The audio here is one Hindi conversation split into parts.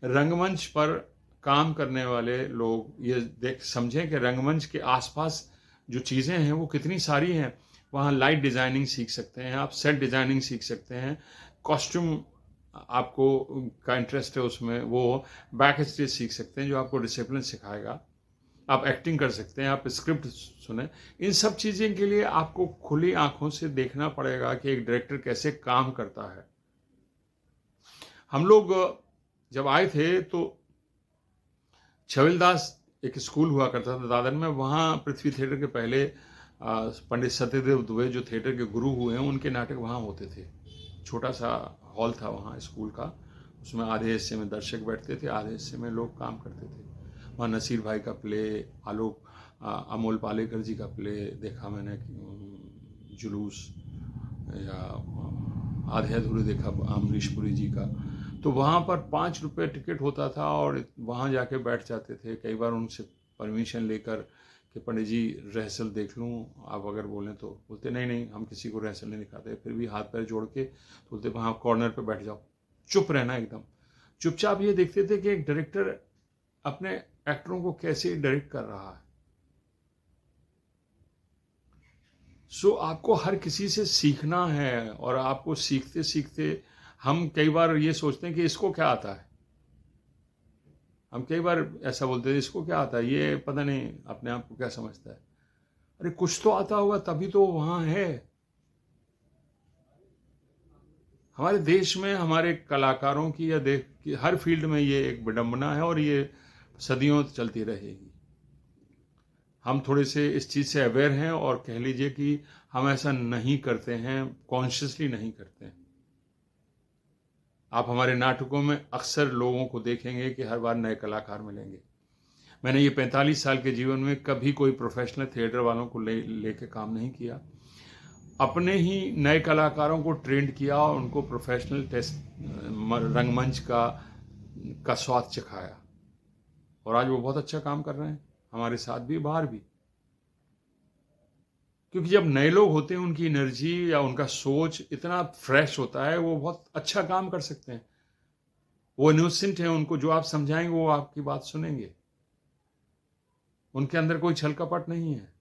रंगमंच पर काम करने वाले लोग ये देख समझें कि रंगमंच के आसपास जो चीज़ें हैं वो कितनी सारी हैं। वहाँ लाइट डिज़ाइनिंग सीख सकते हैं आप, सेट डिज़ाइनिंग सीख सकते हैं, कॉस्ट्यूम आपको का इंटरेस्ट है उसमें, वो बैक स्टेज सीख सकते हैं जो आपको डिसिप्लिन सिखाएगा। आप एक्टिंग कर सकते हैं, आप स्क्रिप्ट सुने। इन सब चीज़ें के लिए आपको खुली आंखों से देखना पड़ेगा कि एक डायरेक्टर कैसे काम करता है। हम लोग जब आए थे तो छविलदास एक स्कूल हुआ करता था दादर में, वहाँ पृथ्वी थिएटर के पहले पंडित सत्यदेव दुबे जो थिएटर के गुरु हुए हैं उनके नाटक वहाँ होते थे। छोटा सा हॉल था वहाँ स्कूल का, उसमें आधे हिस्से में दर्शक बैठते थे, आधे हिस्से में लोग काम करते थे। वहाँ नसीर भाई का प्ले, आलोक अमोल पालेकर जी का प्ले देखा मैंने, जुलूस, या आधे अधूरे देखा अमरीश पुरी जी का। तो वहाँ पर 5 रुपये टिकट होता था और वहाँ जाके बैठ जाते थे। कई बार उनसे परमिशन लेकर कि पंडित जी रिहर्सल देख लूँ, आप अगर बोलें तो। बोलते नहीं नहीं, हम किसी को रिहर्सल नहीं दिखाते। फिर भी हाथ पैर जोड़ के बोलते वहाँ कॉर्नर पे बैठ जाओ, चुप रहना एकदम। चुपचाप ये देखते थे कि एक डायरेक्टर अपने एक्टरों को कैसे डायरेक्ट कर रहा है। सो आपको हर किसी से सीखना है, और आपको सीखते सीखते हम कई बार ये सोचते हैं कि इसको क्या आता है। हम कई बार ऐसा बोलते हैं इसको क्या आता है, ये पता नहीं अपने आप को क्या समझता है। अरे कुछ तो आता होगा तभी तो वहाँ है। हमारे देश में हमारे कलाकारों की या देख की हर फील्ड में ये एक विडंबना है और ये सदियों चलती रहेगी। हम थोड़े से इस चीज़ से अवेयर हैं और कह लीजिए कि हम ऐसा नहीं करते हैं, कॉन्शियसली नहीं करते हैं। आप हमारे नाटकों में अक्सर लोगों को देखेंगे कि हर बार नए कलाकार मिलेंगे। मैंने ये 45 साल के जीवन में कभी कोई प्रोफेशनल थिएटर वालों को लेके काम नहीं किया। अपने ही नए कलाकारों को ट्रेंड किया और उनको प्रोफेशनल टेस्ट रंगमंच का स्वाद चखाया, और आज वो बहुत अच्छा काम कर रहे हैं हमारे साथ भी, बाहर भी। क्योंकि जब नए लोग होते हैं उनकी एनर्जी या उनका सोच इतना फ्रेश होता है, वो बहुत अच्छा काम कर सकते हैं। वो इनोसेंट है, उनको जो आप समझाएंगे वो आपकी बात सुनेंगे, उनके अंदर कोई छल कपट नहीं है।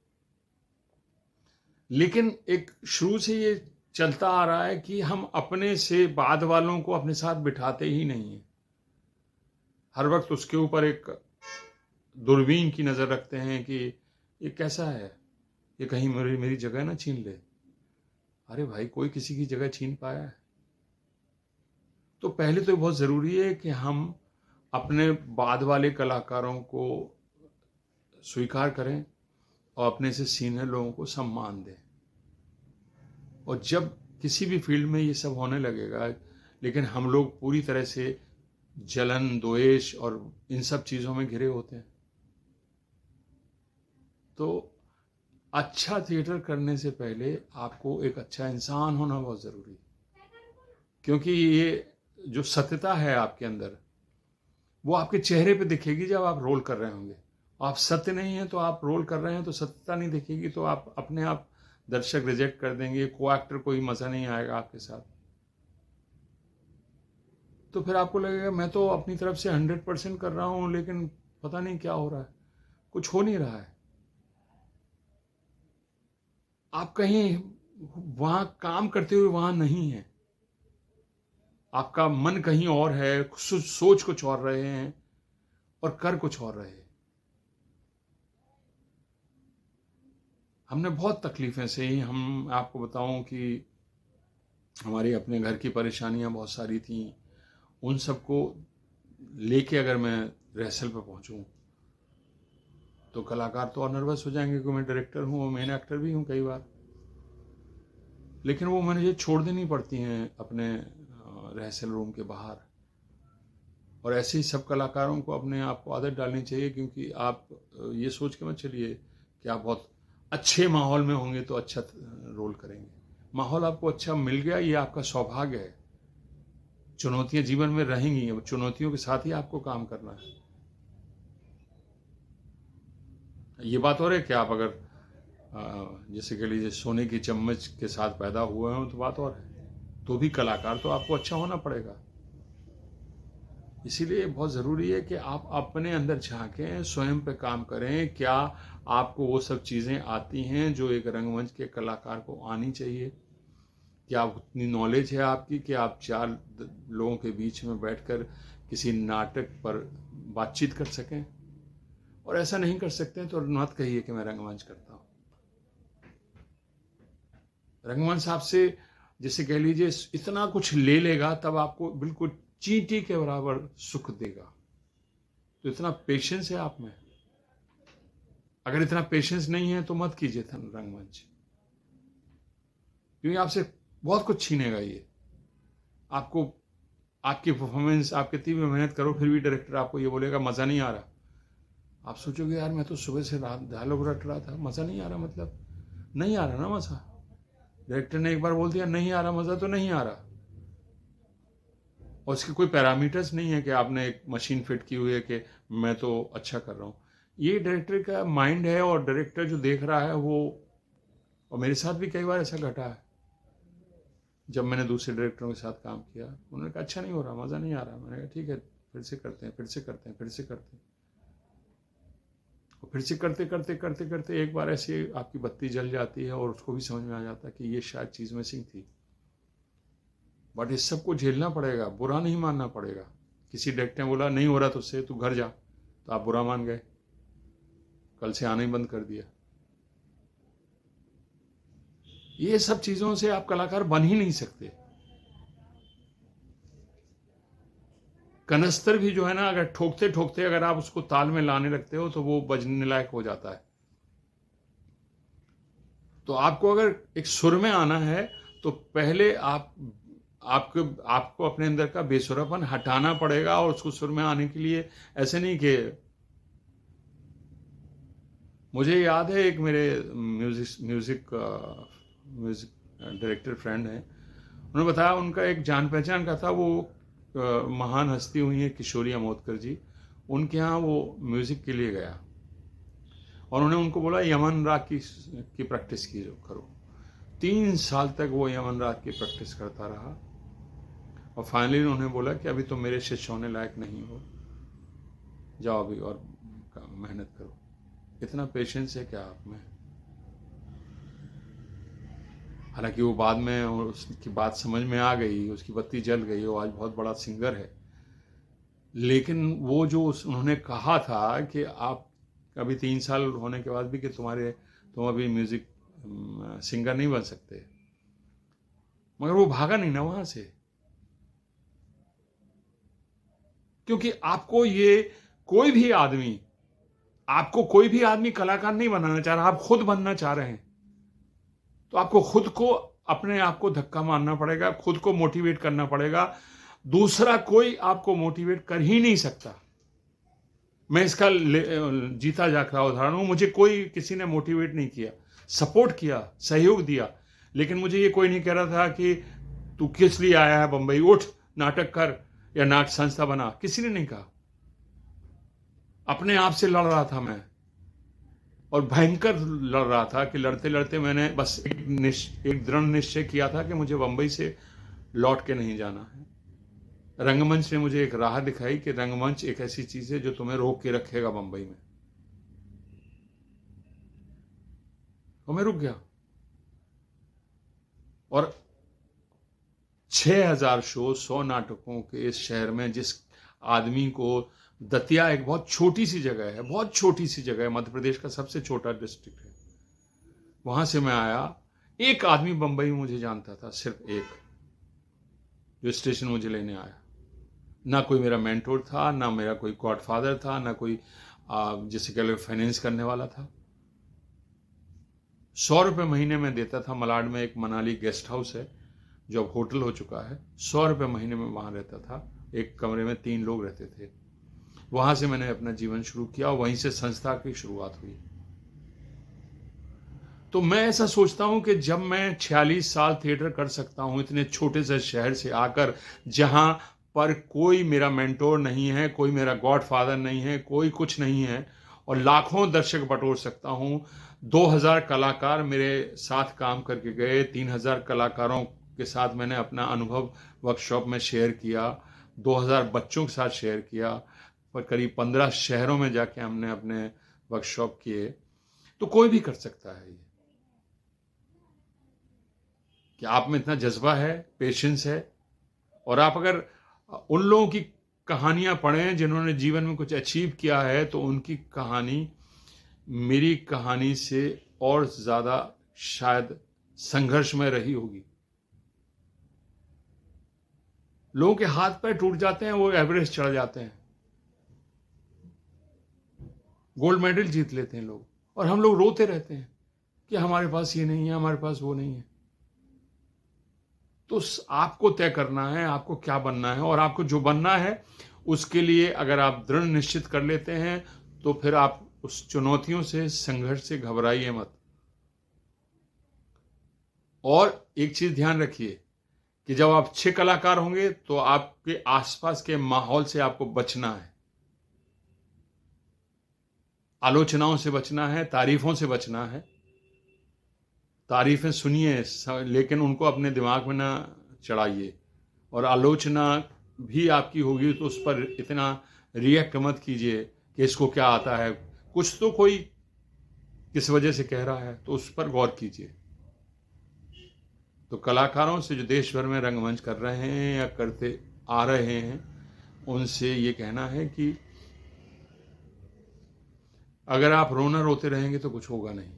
लेकिन एक शुरू से ये चलता आ रहा है कि हम अपने से बाद वालों को अपने साथ बिठाते ही नहीं हैं। हर वक्त उसके ऊपर एक दूरबीन की नज़र रखते हैं कि ये कैसा है, ये कहीं मेरी जगह ना छीन ले। अरे भाई, कोई किसी की जगह छीन पाया है? तो पहले तो बहुत ज़रूरी है कि हम अपने बाद वाले कलाकारों को स्वीकार करें और अपने से सीनियर लोगों को सम्मान दें। और जब किसी भी फील्ड में ये सब होने लगेगा, लेकिन हम लोग पूरी तरह से जलन, द्वेष और इन सब चीज़ों में घिरे होते हैं, तो अच्छा थिएटर करने से पहले आपको एक अच्छा इंसान होना बहुत ज़रूरी है। क्योंकि ये जो सत्यता है आपके अंदर, वो आपके चेहरे पे दिखेगी जब आप रोल कर रहे होंगे। आप सत्य नहीं है तो आप रोल कर रहे हैं तो सत्यता नहीं दिखेगी, तो आप अपने आप दर्शक रिजेक्ट कर देंगे, को एक्टर को ही मज़ा नहीं आएगा आपके साथ। तो फिर आपको लगेगा मैं तो अपनी तरफ से 100% कर रहा हूँ, लेकिन पता नहीं क्या हो रहा है, कुछ हो नहीं रहा है। आप कहीं वहाँ काम करते हुए वहाँ नहीं है, आपका मन कहीं और है, सोच कुछ और रहे हैं और कर कुछ और रहे हैं। हमने बहुत तकलीफ़ें सही। हम आपको बताऊं कि हमारी अपने घर की परेशानियां बहुत सारी थीं, उन सबको लेके अगर मैं रिहर्सल पे पहुंचूं तो कलाकार तो और नर्वस हो जाएंगे कि मैं डायरेक्टर हूं और मेन एक्टर भी हूं कई बार। लेकिन वो मुझे छोड़ देनी पड़ती हैं अपने रिहर्सल रूम के बाहर। और ऐसे ही सब कलाकारों को अपने आप को आदत डालनी चाहिए, क्योंकि आप ये सोच के मत चलिए कि आप बहुत अच्छे माहौल में होंगे तो अच्छा रोल करेंगे। माहौल आपको अच्छा मिल गया, ये आपका सौभाग्य है। चुनौतियां जीवन में रहेंगी, अब चुनौतियों के साथ ही आपको काम करना है। ये बात और है कि आप अगर जैसे कह लीजिए सोने की चम्मच के साथ पैदा हुए हो तो बात और है, तो भी कलाकार तो आपको अच्छा होना पड़ेगा। इसीलिए बहुत ज़रूरी है कि आप अपने अंदर झांकें, स्वयं पे काम करें। क्या आपको वो सब चीज़ें आती हैं जो एक रंगमंच के कलाकार को आनी चाहिए? क्या उतनी नॉलेज है आपकी कि आप चार लोगों के बीच में बैठकर किसी नाटक पर बातचीत कर सकें? और ऐसा नहीं कर सकते हैं तो मत कहिए कि मैं रंगमंच करता हूँ। रंगमंच आपसे जैसे कह लीजिए इतना कुछ ले लेगा, तब आपको बिल्कुल चींटी के बराबर सुख देगा। तो इतना पेशेंस है आप में? अगर इतना पेशेंस नहीं है तो मत कीजिए रंगमंच, क्योंकि आपसे बहुत कुछ छीनेगा ये। आपको आपकी परफॉर्मेंस, आप कितनी भी मेहनत करो फिर भी डायरेक्टर आपको ये बोलेगा मज़ा नहीं आ रहा। आप सोचोगे यार मैं तो सुबह से रात डायलॉग रट रहा था, मज़ा नहीं आ रहा, मतलब नहीं आ रहा ना मज़ा। डायरेक्टर ने एक बार बोल दिया नहीं आ रहा मज़ा, तो नहीं आ रहा। और इसके कोई पैरामीटर्स नहीं है कि आपने एक मशीन फिट की हुई है कि मैं तो अच्छा कर रहा हूँ। ये डायरेक्टर का माइंड है, और डायरेक्टर जो देख रहा है वो। और मेरे साथ भी कई बार ऐसा घटा है, जब मैंने दूसरे डायरेक्टरों के साथ काम किया, उन्होंने कहा अच्छा नहीं हो रहा, मज़ा नहीं आ रहा। मैंने कहा ठीक है, फिर से करते हैं, फिर से करते हैं, फिर से करते हैं। और फिर से करते करते करते करते एक बार ऐसे आपकी बत्ती जल जाती है और उसको भी समझ में आ जाता है कि ये शायद चीज़ मिसिंग थी। बट इस सबको झेलना पड़ेगा, बुरा नहीं मानना पड़ेगा। किसी डायरेक्टर ने बोला नहीं हो रहा तुझसे, तू घर जा, तो आप बुरा मान गए, कल से आना ही बंद कर दिया। ये सब चीज़ों से आप कलाकार बन ही नहीं सकते। कनस्तर भी जो है ना, अगर ठोकते ठोकते अगर आप उसको ताल में लाने लगते हो तो वो बजने लायक हो जाता है। तो आपको अगर एक सुर में आना है तो पहले आपको अपने अंदर का बेसुरापन हटाना पड़ेगा, और उसको सुर में आने के लिए ऐसे नहीं कि मुझे याद है एक मेरे म्यूजिक डायरेक्टर फ्रेंड है, उन्होंने बताया उनका एक जान पहचान का था, वो महान हस्ती हुई है किशोरी अमोदकर जी, उनके यहाँ वो म्यूजिक के लिए गया और उन्होंने उनको बोला यमन राग की प्रैक्टिस की करो। 3 साल तक वो यमन राग की प्रैक्टिस करता रहा, और फाइनली उन्होंने बोला कि अभी तो मेरे शिष्य होने लायक नहीं हो, जाओ अभी और मेहनत करो। इतना पेशेंस है क्या आप में? हालांकि वो बाद में उसकी बात समझ में आ गई, उसकी बत्ती जल गई, वो आज बहुत बड़ा सिंगर है। लेकिन वो जो उन्होंने कहा था कि आप अभी 3 साल होने के बाद भी कि तुम अभी म्यूजिक सिंगर नहीं बन सकते, मगर वो भागा नहीं ना वहां से, क्योंकि आपको कोई भी आदमी कलाकार नहीं बनाना चाह रहा, आप खुद बनना चाह रहे हैं। तो आपको खुद को अपने आप को धक्का मारना पड़ेगा, खुद को मोटिवेट करना पड़ेगा। दूसरा कोई आपको मोटिवेट कर ही नहीं सकता। मैं इसका जीता जागता उदाहरण हूं। मुझे किसी ने मोटिवेट नहीं किया, सपोर्ट किया, सहयोग दिया, लेकिन मुझे ये कोई नहीं कह रहा था कि तू किस लिए आया है बंबई, उठ नाटक कर या नाट्य संस्था बना। किसी ने नहीं कहा। अपने आप से लड़ रहा था मैं, और भयंकर लड़ रहा था कि लड़ते लड़ते मैंने बस एक दृढ़ निश्चय किया था कि मुझे बंबई से लौट के नहीं जाना है। रंगमंच ने मुझे एक राह दिखाई कि रंगमंच एक ऐसी चीज है जो तुम्हें रोक के रखेगा बंबई में, और मैं रुक गया। और 6000 शो, 100 नाटकों के इस शहर में, जिस आदमी को, दतिया एक बहुत छोटी सी जगह है, बहुत छोटी सी जगह है, मध्य प्रदेश का सबसे छोटा डिस्ट्रिक्ट है, वहां से मैं आया। एक आदमी बंबई में मुझे जानता था, सिर्फ एक, जो स्टेशन मुझे लेने आया। ना कोई मेरा मेंटोर था, ना मेरा कोई गॉडफादर था, ना कोई जैसे कह लो फाइनेंस करने वाला था। 100 रुपये महीने में देता था। मलाड में एक मनाली गेस्ट हाउस है जो अब होटल हो चुका है। 100 रुपये महीने में वहां रहता था। एक कमरे में 3 लोग रहते थे। वहां से मैंने अपना जीवन शुरू किया, और वहीं से संस्था की शुरुआत हुई। तो मैं ऐसा सोचता हूं कि जब मैं 46 साल थिएटर कर सकता हूं इतने छोटे से शहर से आकर, जहां पर कोई मेरा मेंटोर नहीं है, कोई मेरा गॉडफादर नहीं है, कोई कुछ नहीं है, और लाखों दर्शक बटोर सकता हूं। 2000 कलाकार मेरे साथ काम करके गए। 3000 कलाकारों के साथ मैंने अपना अनुभव वर्कशॉप में शेयर किया। 2000 बच्चों के साथ शेयर किया, पर करीब 15 शहरों में जाके हमने अपने वर्कशॉप किए। तो कोई भी कर सकता है ये, कि आप में इतना जज्बा है, पेशेंस है, और आप अगर उन लोगों की कहानियां पढ़ें जिन्होंने जीवन में कुछ अचीव किया है, तो उनकी कहानी मेरी कहानी से और ज़्यादा शायद संघर्षमय रही होगी। लोगों के हाथ पैर टूट जाते हैं, वो एवरेस्ट चढ़ जाते हैं, गोल्ड मेडल जीत लेते हैं लोग, और हम लोग रोते रहते हैं कि हमारे पास ये नहीं है, हमारे पास वो नहीं है। तो आपको तय करना है आपको क्या बनना है, और आपको जो बनना है उसके लिए अगर आप दृढ़ निश्चित कर लेते हैं, तो फिर आप उस चुनौतियों से, संघर्ष से घबराइए मत। और एक चीज ध्यान रखिए कि जब आप अच्छे कलाकार होंगे तो आपके आसपास के माहौल से आपको बचना है, आलोचनाओं से बचना है, तारीफों से बचना है। तारीफें सुनिए, लेकिन उनको अपने दिमाग में ना चढ़ाइए, और आलोचना भी आपकी होगी तो उस पर इतना रिएक्ट मत कीजिए कि इसको क्या आता है, कुछ तो कोई किस वजह से कह रहा है, तो उस पर गौर कीजिए। तो कलाकारों से जो देश भर में रंगमंच कर रहे हैं या करते आ रहे हैं, उनसे ये कहना है कि अगर आप रोना रोते रहेंगे तो कुछ होगा नहीं,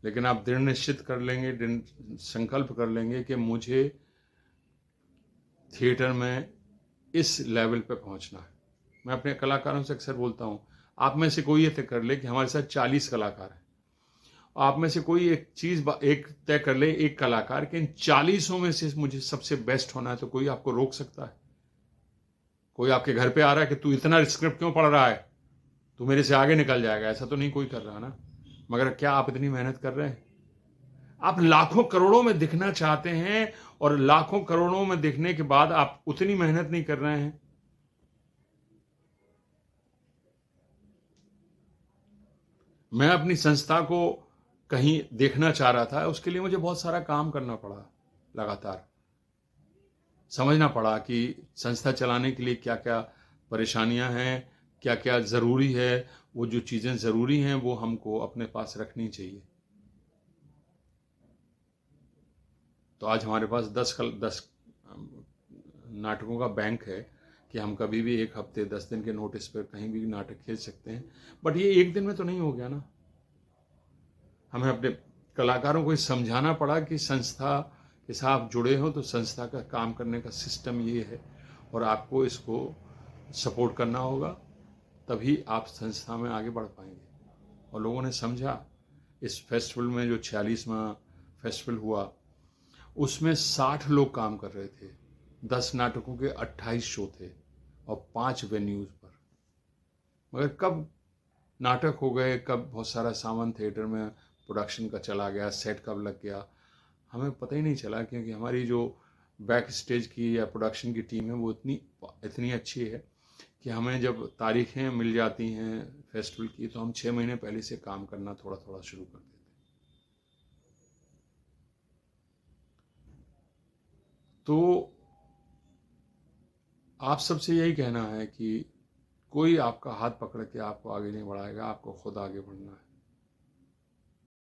लेकिन आप दृढ़ निश्चित कर लेंगे, संकल्प कर लेंगे कि मुझे थिएटर में इस लेवल पे पहुंचना है। मैं अपने कलाकारों से अक्सर बोलता हूं, आप में से कोई ये तय कर ले कि हमारे साथ 40 कलाकार हैं, आप में से कोई एक तय कर ले, एक कलाकार कि इन 40 में से मुझे सबसे बेस्ट होना है, तो कोई आपको रोक सकता है? कोई आपके घर पे आ रहा है कि तू इतना स्क्रिप्ट क्यों पढ़ रहा है, तू मेरे से आगे निकल जाएगा? ऐसा तो नहीं कोई कर रहा ना। मगर क्या आप इतनी मेहनत कर रहे हैं? आप लाखों करोड़ों में दिखना चाहते हैं, और लाखों करोड़ों में दिखने के बाद आप उतनी मेहनत नहीं कर रहे हैं। मैं अपनी संस्था को कहीं देखना चाह रहा था, उसके लिए मुझे बहुत सारा काम करना पड़ा, लगातार समझना पड़ा कि संस्था चलाने के लिए क्या क्या परेशानियां हैं, क्या क्या ज़रूरी है। वो जो चीज़ें ज़रूरी हैं वो हमको अपने पास रखनी चाहिए। तो आज हमारे पास 10 नाटकों का बैंक है कि हम कभी भी 1 हफ्ते 10 दिन के नोटिस पर कहीं भी नाटक खेल सकते हैं। बट ये एक दिन में तो नहीं हो गया ना। हमें अपने कलाकारों को समझाना पड़ा कि संस्था के साथ जुड़े हो तो संस्था का काम करने का सिस्टम ये है, और आपको इसको सपोर्ट करना होगा, तभी आप संस्था में आगे बढ़ पाएंगे। और लोगों ने समझा। इस फेस्टिवल में जो 46वां फेस्टिवल हुआ, उसमें 60 लोग काम कर रहे थे। 10 नाटकों के 28 शो थे और 5 वेन्यूज पर। मगर कब नाटक हो गए, कब बहुत सारा सामान थिएटर में प्रोडक्शन का चला गया, सेट कब लग गया, हमें पता ही नहीं चला, क्योंकि हमारी जो बैक स्टेज की या प्रोडक्शन की टीम है वो इतनी अच्छी है कि हमें जब तारीखें मिल जाती हैं फेस्टिवल की, तो हम 6 महीने पहले से काम करना थोड़ा थोड़ा शुरू कर देते हैं। तो आप सबसे यही कहना है कि कोई आपका हाथ पकड़ के आपको आगे नहीं बढ़ाएगा, आपको खुद आगे बढ़ना है।